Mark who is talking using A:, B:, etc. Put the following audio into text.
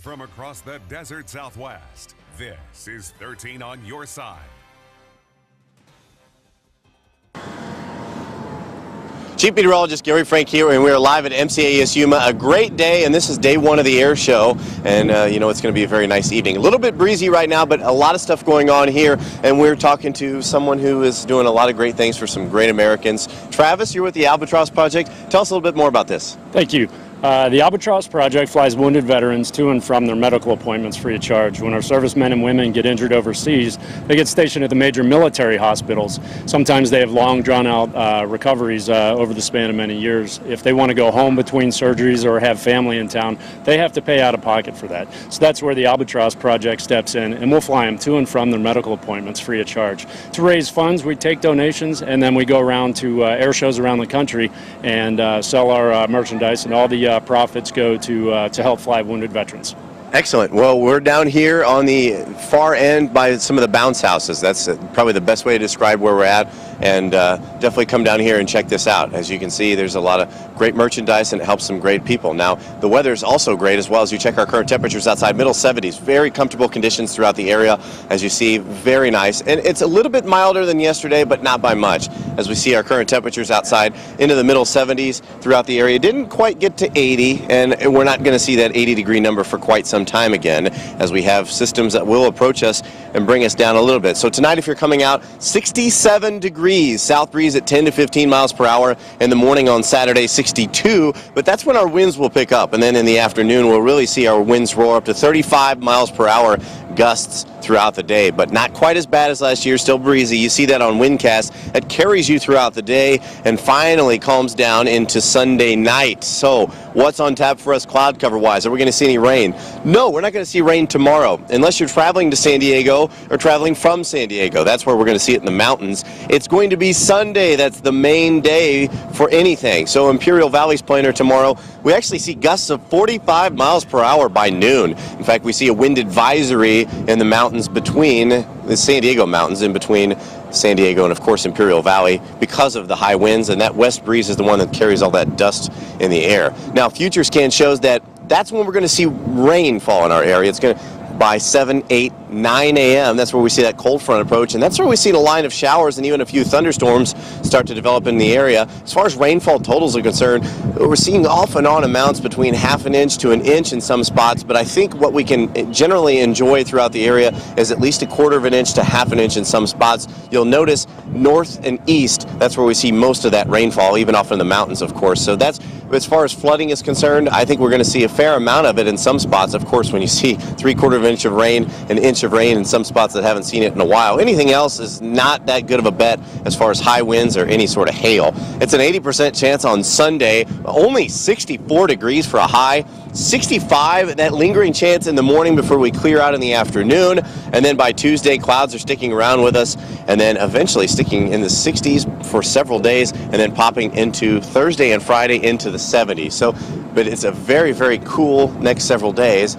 A: From across the desert Southwest, this is 13 on Your Side.
B: Chief Meteorologist Gary Frank here, and we are live at MCAS Yuma. A great day, and this is day one of the air show, and you know, it's going to be a very nice evening. A little bit breezy right now, but a lot of stuff going on here, and we're talking to someone who is doing a lot of great things for some great Americans. Travis, you're with the Albatross Project. Tell us a little bit more about this.
C: Thank you. The Albatross Project flies wounded veterans to and from their medical appointments free of charge. When our servicemen and women get injured overseas, they get stationed at the major military hospitals. Sometimes they have long, drawn-out recoveries over the span of many years. If they want to go home between surgeries or have family in town, they have to pay out of pocket for that. So that's where the Albatross Project steps in, and we'll fly them to and from their medical appointments free of charge. To raise funds, we take donations, and then we go around to air shows around the country and sell our merchandise, and all the profits go to help fly wounded veterans.
B: Excellent. Well, we're down here on the far end by some of the bounce houses. That's probably the best way to describe where we're at, and definitely come down here and check this out. As you can see, there's a lot of great merchandise, and it helps some great people. Now, the weather is also great as well. As you check our current temperatures outside, middle 70s, very comfortable conditions throughout the area. As you see, very nice, and it's a little bit milder than yesterday, but not by much. As we see our current temperatures outside into the middle 70s throughout the area. Didn't quite get to 80, and we're not going to see that 80-degree number for quite some time again, as we have systems that will approach us and bring us down a little bit. So tonight, if you're coming out, 67 degrees, south breeze at 10 to 15 miles per hour. In the morning on Saturday, 62, but that's when our winds will pick up, and then in the afternoon we'll really see our winds roar up to 35 miles per hour gusts throughout the day, but not quite as bad as last year. Still breezy. You see that on MCAS. It carries you throughout the day and finally calms down into Sunday night. So what's on tap for us cloud cover wise? Are we going to see any rain? No, we're not going to see rain tomorrow unless you're traveling to San Diego or traveling from San Diego. That's where we're going to see it in the mountains. It's going to be Sunday. That's the main day for anything. So Imperial Valley's planner tomorrow. We actually see gusts of 45 miles per hour by noon. In fact, we see a wind advisory in the mountains between the San Diego mountains, in between San Diego and of course Imperial Valley, because of the high winds, and that west breeze is the one that carries all that dust in the air. Now, future scan shows that that's when we're going to see rain fall in our area. It's going to by 7, 8, 9 a.m. That's where we see that cold front approach, and that's where we see a line of showers and even a few thunderstorms start to develop in the area. As far as rainfall totals are concerned, we're seeing off and on amounts between ½ an inch to an inch in some spots, but I think what we can generally enjoy throughout the area is at least ½ of an inch to ½ an inch in some spots. You'll notice north and east, that's where we see most of that rainfall, even off in the mountains, of course. So that's, as far as flooding is concerned, I think we're going to see a fair amount of it in some spots. Of course, when you see ¾ of an inch of rain, an inch of rain in some spots that haven't seen it in a while. Anything else is not that good of a bet as far as high winds or any sort of hail. It's an 80% chance on Sunday, only 64 degrees for a high, 65, that lingering chance in the morning before we clear out in the afternoon, and then by Tuesday, clouds are sticking around with us, and then eventually sticking in the 60s for several days, and then popping into Thursday and Friday into the 70s. So, but it's a very, very cool next several days.